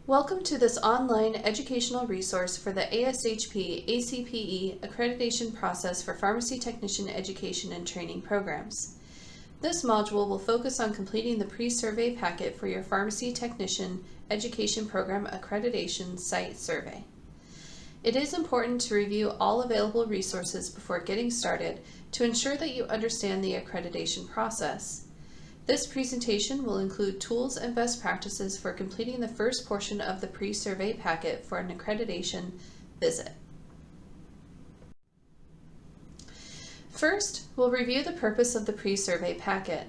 Welcome to this online educational resource for the ASHP ACPE accreditation process for pharmacy technician education and training programs. This module will focus on completing the pre-survey packet for your pharmacy technician education program accreditation site survey. It is important to review all available resources before getting started to ensure that you understand the accreditation process. This presentation will include tools and best practices for completing the first portion of the pre-survey packet for an accreditation visit. First, we'll review the purpose of the pre-survey packet.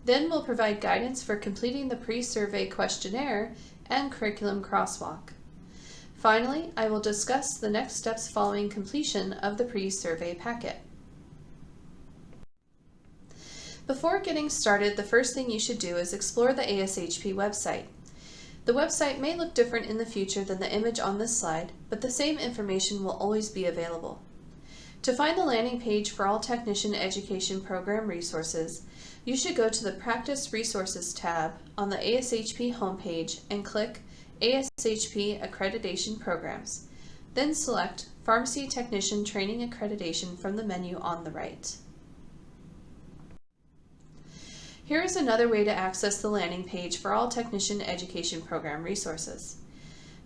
Then we'll provide guidance for completing the pre-survey questionnaire and curriculum crosswalk. Finally, I will discuss the next steps following completion of the pre-survey packet. Before getting started, the first thing you should do is explore the ASHP website. The website may look different in the future than the image on this slide, but the same information will always be available. To find the landing page for all technician education program resources, you should go to the Practice Resources tab on the ASHP homepage and click ASHP Accreditation Programs. Then select Pharmacy Technician Training Accreditation from the menu on the right. Here is another way to access the landing page for all technician education program resources.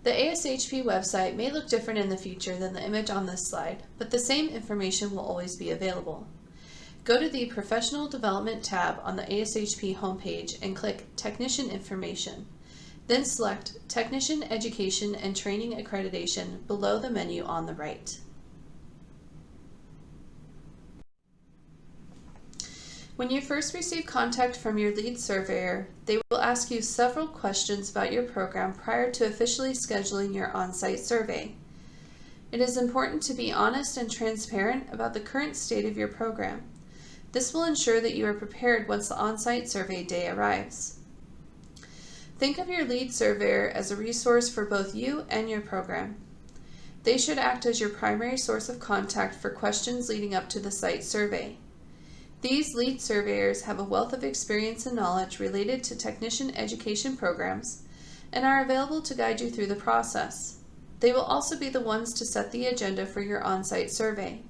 The ASHP website may look different in the future than the image on this slide, but the same information will always be available. Go to the Professional Development tab on the ASHP homepage and click Technician Information. Then select Technician Education and Training Accreditation below the menu on the right. When you first receive contact from your lead surveyor, they will ask you several questions about your program prior to officially scheduling your on-site survey. It is important to be honest and transparent about the current state of your program. This will ensure that you are prepared once the on-site survey day arrives. Think of your lead surveyor as a resource for both you and your program. They should act as your primary source of contact for questions leading up to the site survey. These lead surveyors have a wealth of experience and knowledge related to technician education programs and are available to guide you through the process. They will also be the ones to set the agenda for your on-site survey.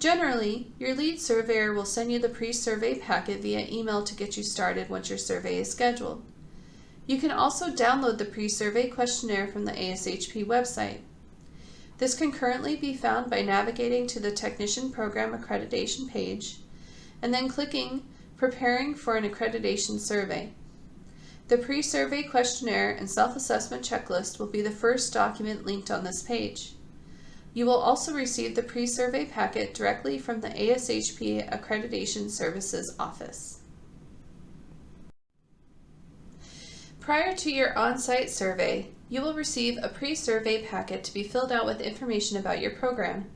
Generally, your lead surveyor will send you the pre-survey packet via email to get you started once your survey is scheduled. You can also download the pre-survey questionnaire from the ASHP website. This can currently be found by navigating to the Technician Program Accreditation page and then clicking Preparing for an Accreditation Survey. The pre-survey questionnaire and self-assessment checklist will be the first document linked on this page. You will also receive the pre-survey packet directly from the ASHP Accreditation Services office. Prior to your on-site survey, you will receive a pre-survey packet to be filled out with information about your program.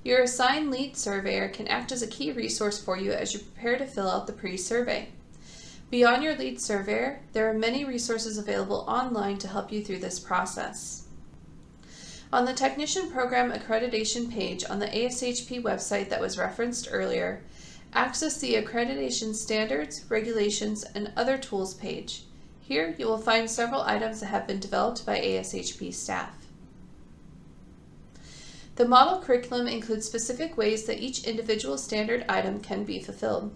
Your assigned lead surveyor can act as a key resource for you as you prepare to fill out the pre-survey. Beyond your lead surveyor, there are many resources available online to help you through this process. On the Technician Program Accreditation page on the ASHP website that was referenced earlier, access the Accreditation Standards, Regulations, and Other Tools page. Here you will find several items that have been developed by ASHP staff. The model curriculum includes specific ways that each individual standard item can be fulfilled.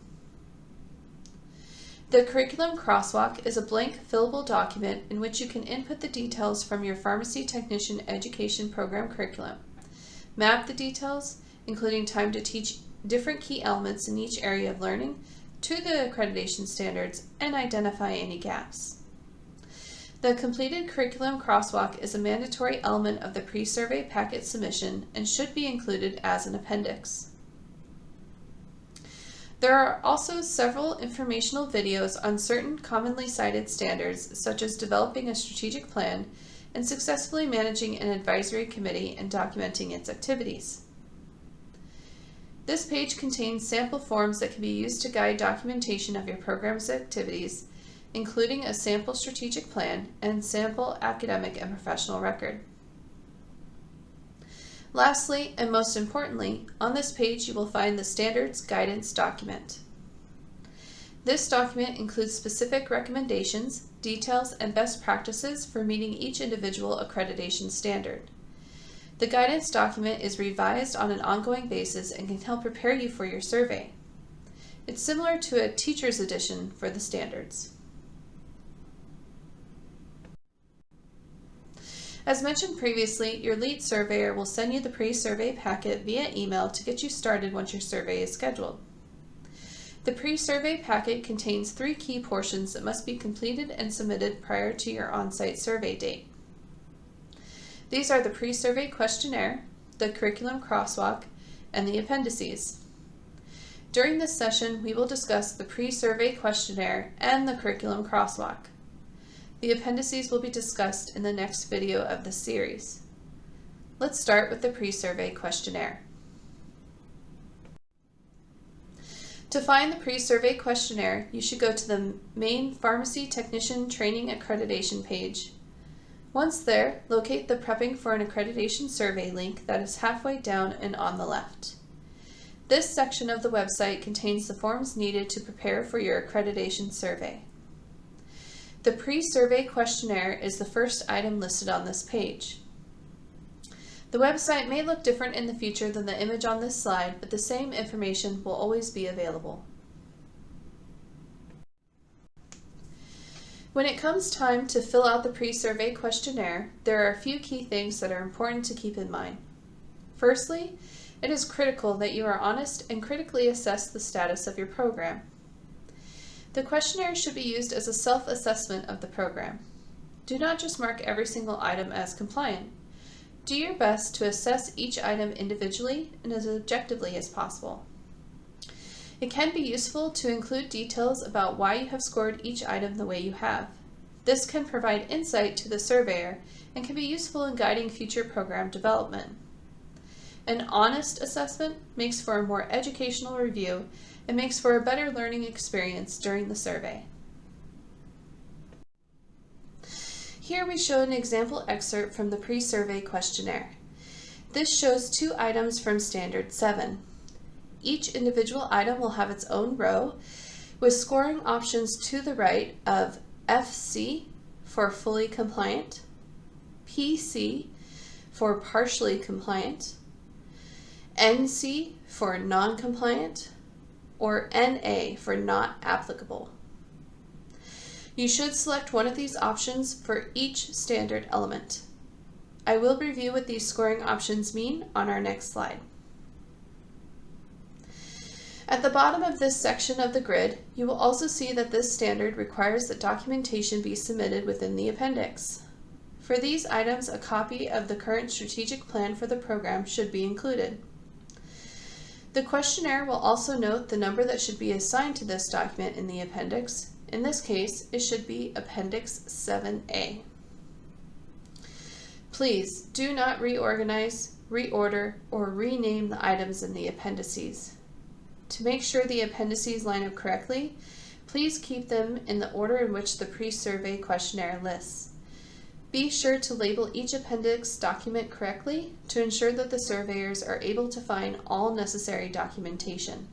The curriculum crosswalk is a blank fillable document in which you can input the details from your pharmacy technician education program curriculum, map the details, including time to teach different key elements in each area of learning, to the accreditation standards, and identify any gaps. The completed curriculum crosswalk is a mandatory element of the pre-survey packet submission and should be included as an appendix. There are also several informational videos on certain commonly cited standards, such as developing a strategic plan and successfully managing an advisory committee and documenting its activities. This page contains sample forms that can be used to guide documentation of your program's activities, including a sample strategic plan and sample academic and professional record. Lastly, and most importantly, on this page you will find the Standards Guidance document. This document includes specific recommendations, details, and best practices for meeting each individual accreditation standard. The guidance document is revised on an ongoing basis and can help prepare you for your survey. It's similar to a teacher's edition for the standards. As mentioned previously, your lead surveyor will send you the pre-survey packet via email to get you started once your survey is scheduled. The pre-survey packet contains 3 key portions that must be completed and submitted prior to your on-site survey date. These are the pre-survey questionnaire, the curriculum crosswalk, and the appendices. During this session, we will discuss the pre-survey questionnaire and the curriculum crosswalk. The appendices will be discussed in the next video of this series. Let's start with the pre-survey questionnaire. To find the pre-survey questionnaire, you should go to the main Pharmacy Technician Training Accreditation page. Once there, locate the Prepping for an Accreditation survey link that is halfway down and on the left. This section of the website contains the forms needed to prepare for your accreditation survey. The pre-survey questionnaire is the first item listed on this page. The website may look different in the future than the image on this slide, but the same information will always be available. When it comes time to fill out the pre-survey questionnaire, there are a few key things that are important to keep in mind. Firstly, it is critical that you are honest and critically assess the status of your program. The questionnaire should be used as a self-assessment of the program. Do not just mark every single item as compliant. Do your best to assess each item individually and as objectively as possible. It can be useful to include details about why you have scored each item the way you have. This can provide insight to the surveyor and can be useful in guiding future program development. An honest assessment makes for a more educational review and makes for a better learning experience during the survey. Here we show an example excerpt from the pre-survey questionnaire. This shows 2 items from Standard 7. Each individual item will have its own row with scoring options to the right of FC for fully compliant, PC for partially compliant, NC for non-compliant, or NA for not applicable. You should select one of these options for each standard element. I will review what these scoring options mean on our next slide. At the bottom of this section of the grid, you will also see that this standard requires that documentation be submitted within the appendix. For these items, a copy of the current strategic plan for the program should be included. The questionnaire will also note the number that should be assigned to this document in the appendix. In this case, it should be Appendix 7A. Please do not reorganize, reorder, or rename the items in the appendices. To make sure the appendices line up correctly, please keep them in the order in which the pre-survey questionnaire lists. Be sure to label each appendix document correctly to ensure that the surveyors are able to find all necessary documentation.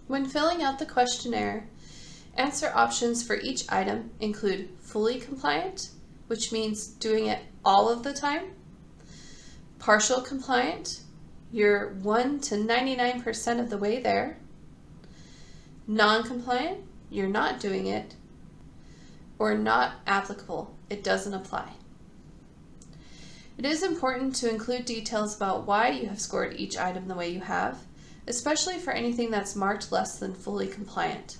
When filling out the questionnaire, answer options for each item include fully compliant, which means doing it all of the time, partial compliant, you're 1 to 99% of the way there, non-compliant, you're not doing it, or not applicable, it doesn't apply. It is important to include details about why you have scored each item the way you have, especially for anything that's marked less than fully compliant.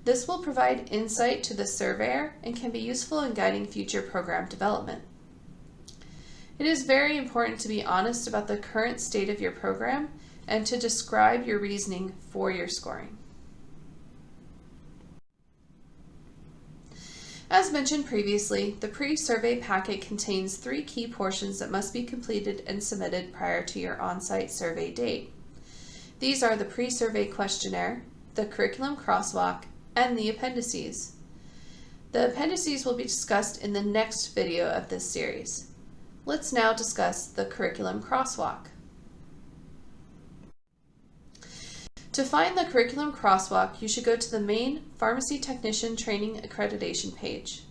This will provide insight to the surveyor and can be useful in guiding future program development. It is very important to be honest about the current state of your program and to describe your reasoning for your scoring. As mentioned previously, the pre-survey packet contains 3 key portions that must be completed and submitted prior to your on-site survey date. These are the pre-survey questionnaire, the curriculum crosswalk, and the appendices. The appendices will be discussed in the next video of this series. Let's now discuss the curriculum crosswalk. To find the curriculum crosswalk, you should go to the main Pharmacy Technician Training Accreditation page.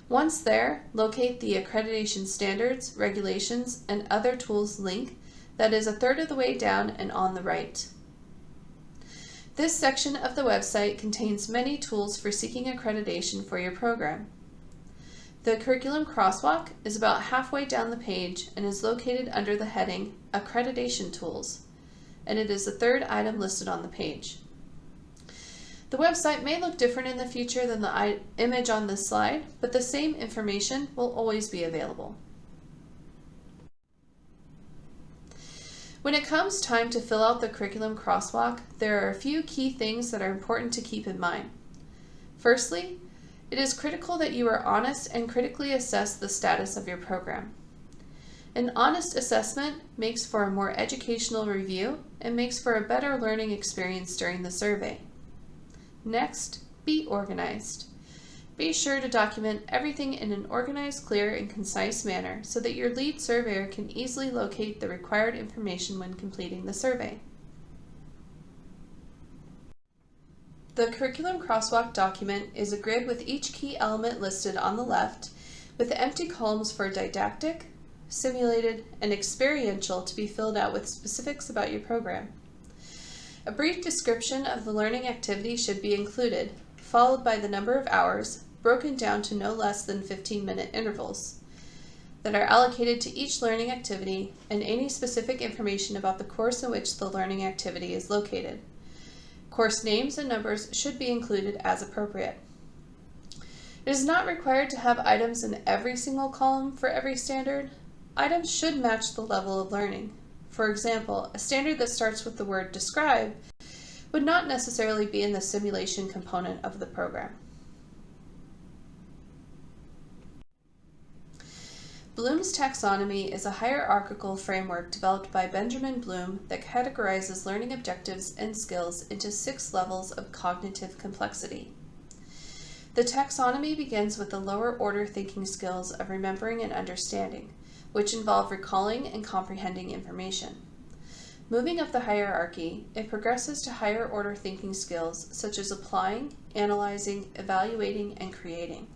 Once there, locate the Accreditation Standards, Regulations, and Other Tools link that is a third of the way down and on the right. This section of the website contains many tools for seeking accreditation for your program. The curriculum crosswalk is about halfway down the page and is located under the heading Accreditation Tools, and it is the third item listed on the page. The website may look different in the future than the image on this slide, but the same information will always be available. When it comes time to fill out the curriculum crosswalk, there are a few key things that are important to keep in mind. Firstly, it is critical that you are honest and critically assess the status of your program. An honest assessment makes for a more educational review and makes for a better learning experience during the survey. Next, be organized. Be sure to document everything in an organized, clear, and concise manner so that your lead surveyor can easily locate the required information when completing the survey. The curriculum crosswalk document is a grid with each key element listed on the left, with empty columns for didactic, simulated, and experiential to be filled out with specifics about your program. A brief description of the learning activity should be included, followed by the number of hours, broken down to no less than 15-minute intervals, that are allocated to each learning activity, and any specific information about the course in which the learning activity is located. Course names and numbers should be included as appropriate. It is not required to have items in every single column for every standard. Items should match the level of learning. For example, a standard that starts with the word describe would not necessarily be in the simulation component of the program. Bloom's taxonomy is a hierarchical framework developed by Benjamin Bloom that categorizes learning objectives and skills into 6 levels of cognitive complexity. The taxonomy begins with the lower order thinking skills of remembering and understanding, which involve recalling and comprehending information. Moving up the hierarchy, it progresses to higher order thinking skills such as applying, analyzing, evaluating, and creating.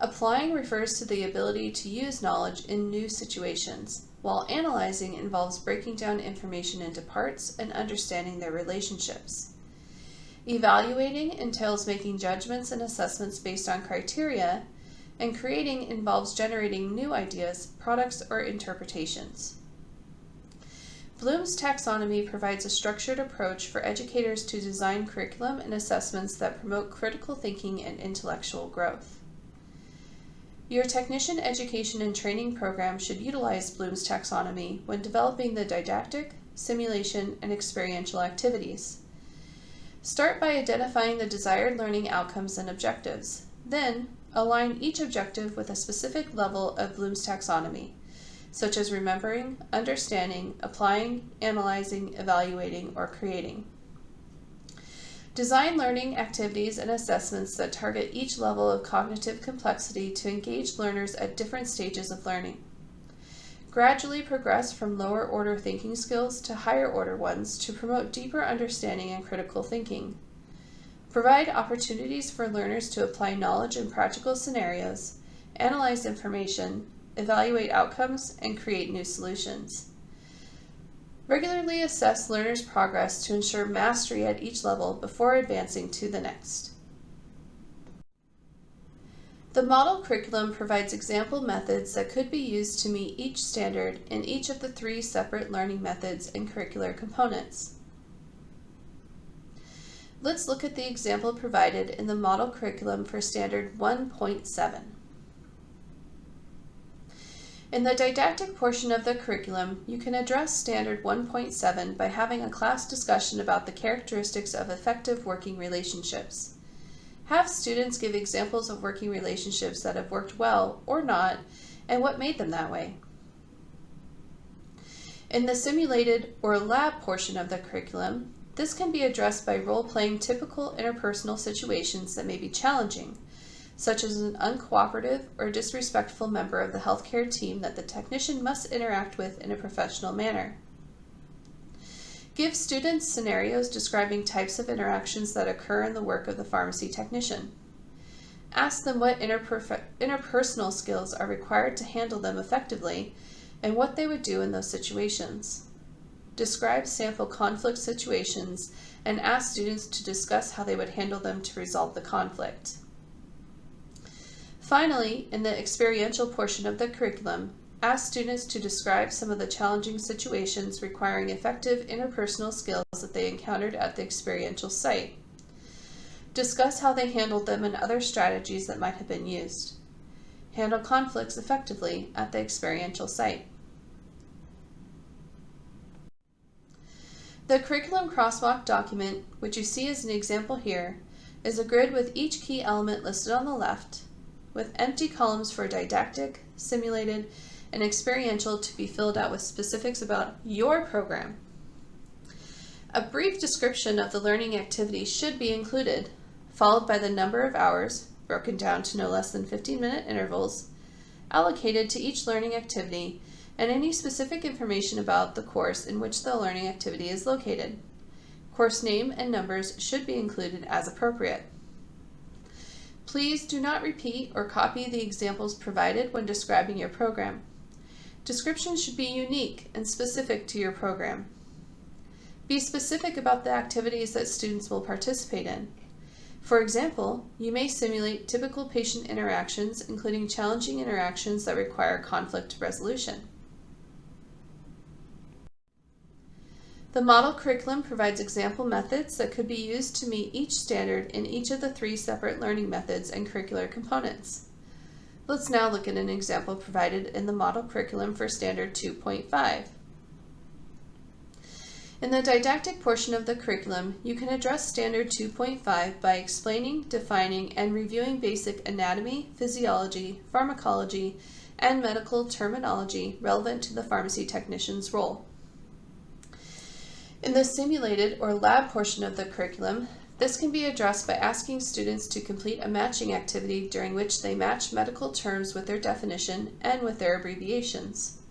Applying refers to the ability to use knowledge in new situations, while analyzing involves breaking down information into parts and understanding their relationships. Evaluating entails making judgments and assessments based on criteria, and creating involves generating new ideas, products, or interpretations. Bloom's taxonomy provides a structured approach for educators to design curriculum and assessments that promote critical thinking and intellectual growth. Your technician education and training program should utilize Bloom's taxonomy when developing the didactic, simulation, and experiential activities. Start by identifying the desired learning outcomes and objectives. Then, align each objective with a specific level of Bloom's taxonomy, such as remembering, understanding, applying, analyzing, evaluating, or creating. Design learning activities and assessments that target each level of cognitive complexity to engage learners at different stages of learning. Gradually progress from lower order thinking skills to higher order ones to promote deeper understanding and critical thinking. Provide opportunities for learners to apply knowledge in practical scenarios, analyze information, evaluate outcomes, and create new solutions. Regularly assess learners' progress to ensure mastery at each level before advancing to the next. The model curriculum provides example methods that could be used to meet each standard in each of the 3 separate learning methods and curricular components. Let's look at the example provided in the model curriculum for Standard 1.7. In the didactic portion of the curriculum, you can address Standard 1.7 by having a class discussion about the characteristics of effective working relationships. Have students give examples of working relationships that have worked well or not, and what made them that way. In the simulated or lab portion of the curriculum, this can be addressed by role-playing typical interpersonal situations that may be challenging, such as an uncooperative or disrespectful member of the healthcare team that the technician must interact with in a professional manner. Give students scenarios describing types of interactions that occur in the work of the pharmacy technician. Ask them what interpersonal skills are required to handle them effectively and what they would do in those situations. Describe sample conflict situations and ask students to discuss how they would handle them to resolve the conflict. Finally, in the experiential portion of the curriculum, ask students to describe some of the challenging situations requiring effective interpersonal skills that they encountered at the experiential site. Discuss how they handled them and other strategies that might have been used. Handle conflicts effectively at the experiential site. The curriculum crosswalk document, which you see as an example here, is a grid with each key element listed on the left, with empty columns for didactic, simulated, and experiential to be filled out with specifics about your program. A brief description of the learning activity should be included, followed by the number of hours, broken down to no less than 15-minute intervals, allocated to each learning activity, and any specific information about the course in which the learning activity is located. Course name and numbers should be included as appropriate. Please do not repeat or copy the examples provided when describing your program. Descriptions should be unique and specific to your program. Be specific about the activities that students will participate in. For example, you may simulate typical patient interactions, including challenging interactions that require conflict resolution. The model curriculum provides example methods that could be used to meet each standard in each of the 3 separate learning methods and curricular components. Let's now look at an example provided in the model curriculum for Standard 2.5. In the didactic portion of the curriculum, you can address Standard 2.5 by explaining, defining, and reviewing basic anatomy, physiology, pharmacology, and medical terminology relevant to the pharmacy technician's role. In the simulated or lab portion of the curriculum, this can be addressed by asking students to complete a matching activity during which they match medical terms with their definition and with their abbreviations.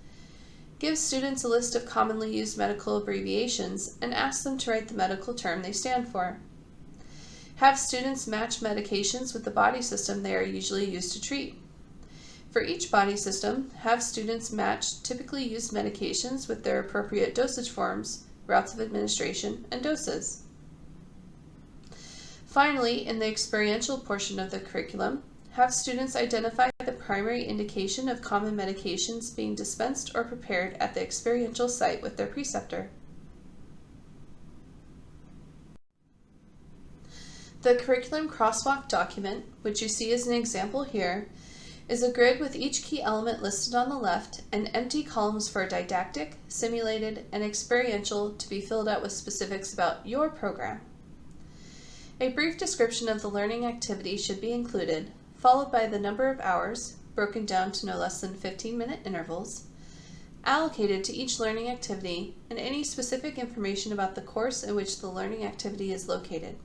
Give students a list of commonly used medical abbreviations and ask them to write the medical term they stand for. Have students match medications with the body system they are usually used to treat. For each body system, have students match typically used medications with their appropriate dosage forms, routes of administration, and doses. Finally, in the experiential portion of the curriculum, have students identify the primary indication of common medications being dispensed or prepared at the experiential site with their preceptor. The curriculum crosswalk document, which you see as an example here, is a grid with each key element listed on the left and empty columns for didactic, simulated, and experiential to be filled out with specifics about your program. A brief description of the learning activity should be included, followed by the number of hours, broken down to no less than 15-minute intervals, allocated to each learning activity, and any specific information about the course in which the learning activity is located.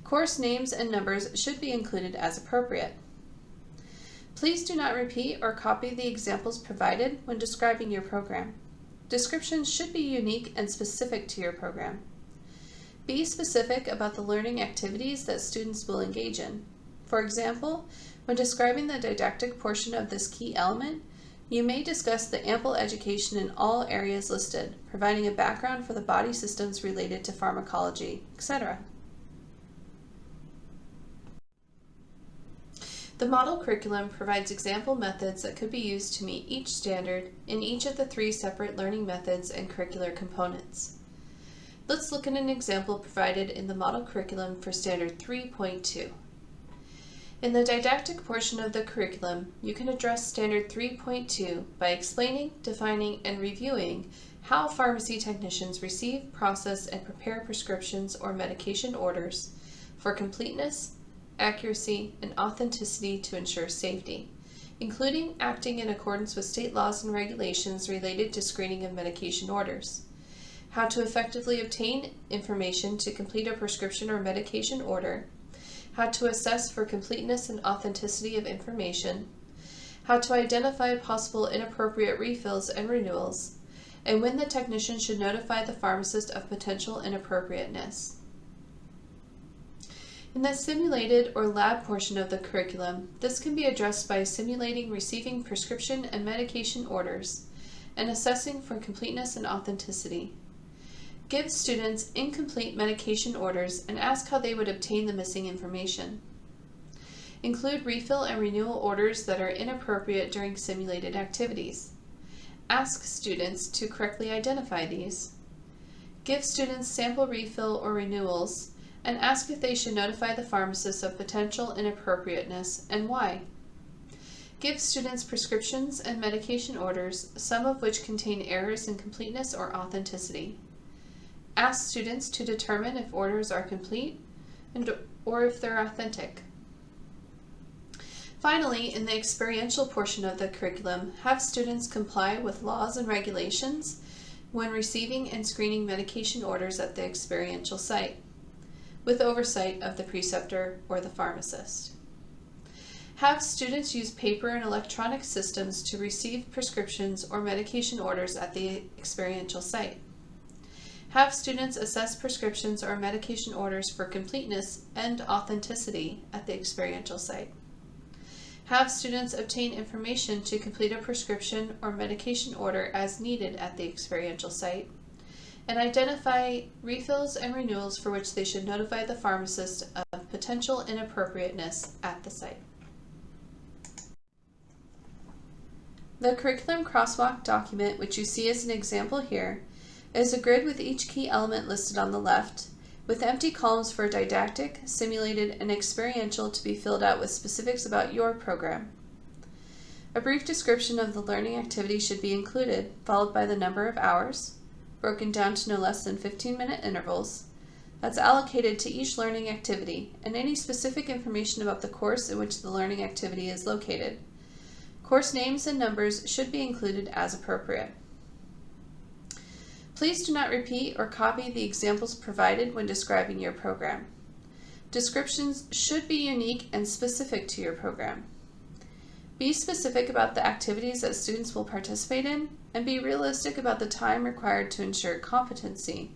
Course names and numbers should be included as appropriate. Please do not repeat or copy the examples provided when describing your program. Descriptions should be unique and specific to your program. Be specific about the learning activities that students will engage in. For example, when describing the didactic portion of this key element, you may discuss the ample education in all areas listed, providing a background for the body systems related to pharmacology, etc. The model curriculum provides example methods that could be used to meet each standard in each of the 3 separate learning methods and curricular components. Let's look at an example provided in the model curriculum for Standard 3.2. In the didactic portion of the curriculum, you can address Standard 3.2 by explaining, defining, and reviewing how pharmacy technicians receive, process, and prepare prescriptions or medication orders for completeness, accuracy, and authenticity to ensure safety, including acting in accordance with state laws and regulations related to screening of medication orders, how to effectively obtain information to complete a prescription or medication order, how to assess for completeness and authenticity of information, how to identify possible inappropriate refills and renewals, and when the technician should notify the pharmacist of potential inappropriateness. In the simulated or lab portion of the curriculum, this can be addressed by simulating receiving prescription and medication orders and assessing for completeness and authenticity. Give students incomplete medication orders and ask how they would obtain the missing information. Include refill and renewal orders that are inappropriate during simulated activities. Ask students to correctly identify these. Give students sample refill or renewals and ask if they should notify the pharmacist of potential inappropriateness and why. Give students prescriptions and medication orders, some of which contain errors in completeness or authenticity. Ask students to determine if orders are complete or if they're authentic. Finally, in the experiential portion of the curriculum, have students comply with laws and regulations when receiving and screening medication orders at the experiential site, with oversight of the preceptor or the pharmacist. Have students use paper and electronic systems to receive prescriptions or medication orders at the experiential site. Have students assess prescriptions or medication orders for completeness and authenticity at the experiential site. Have students obtain information to complete a prescription or medication order as needed at the experiential site, and identify refills and renewals for which they should notify the pharmacist of potential inappropriateness at the site. The curriculum crosswalk document, which you see as an example here, is a grid with each key element listed on the left, with empty columns for didactic, simulated, and experiential to be filled out with specifics about your program. A brief description of the learning activity should be included, followed by the number of hours, broken down to no less than 15-minute intervals, that's allocated to each learning activity, and any specific information about the course in which the learning activity is located. Course names and numbers should be included as appropriate. Please do not repeat or copy the examples provided when describing your program. Descriptions should be unique and specific to your program. Be specific about the activities that students will participate in, and be realistic about the time required to ensure competency.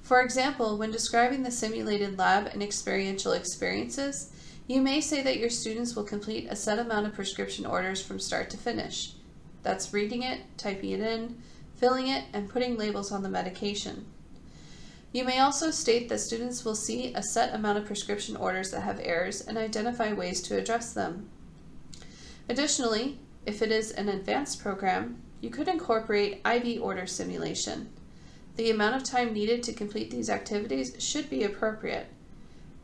For example, when describing the simulated lab and experiential experiences, you may say that your students will complete a set amount of prescription orders from start to finish. That's reading it, typing it in, filling it, and putting labels on the medication. You may also state that students will see a set amount of prescription orders that have errors and identify ways to address them. Additionally, if it is an advanced program, you could incorporate IV order simulation. The amount of time needed to complete these activities should be appropriate.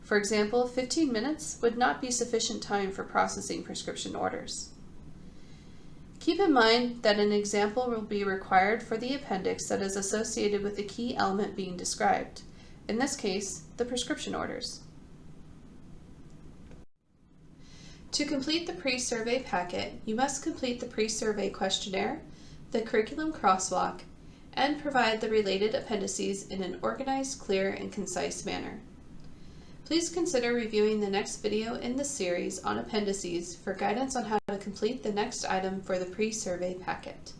For example, 15 minutes would not be sufficient time for processing prescription orders. Keep in mind that an example will be required for the appendix that is associated with the key element being described, in this case, the prescription orders. To complete the pre-survey packet, you must complete the pre-survey questionnaire, the curriculum crosswalk, and provide the related appendices in an organized, clear, and concise manner. Please consider reviewing the next video in the series on appendices for guidance on how to complete the next item for the pre-survey packet.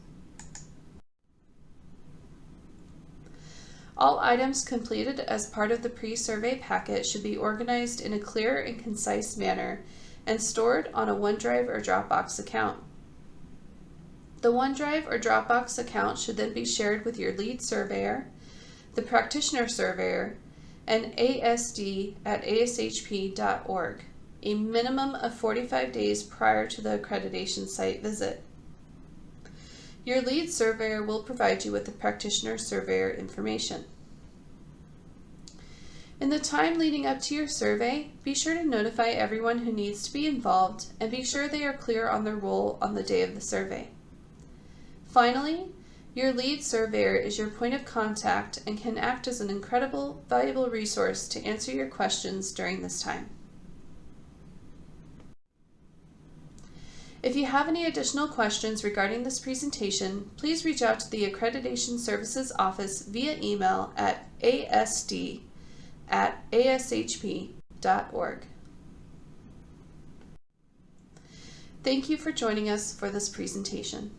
All items completed as part of the pre-survey packet should be organized in a clear and concise manner and stored on a OneDrive or Dropbox account. The OneDrive or Dropbox account should then be shared with your lead surveyor, the practitioner surveyor, and ASD at ASHP.org, a minimum of 45 days prior to the accreditation site visit. Your lead surveyor will provide you with the practitioner surveyor information. In the time leading up to your survey, be sure to notify everyone who needs to be involved and be sure they are clear on their role on the day of the survey. Finally, your lead surveyor is your point of contact and can act as an incredible, valuable resource to answer your questions during this time. If you have any additional questions regarding this presentation, please reach out to the Accreditation Services Office via email at asd@ashp.org. Thank you for joining us for this presentation.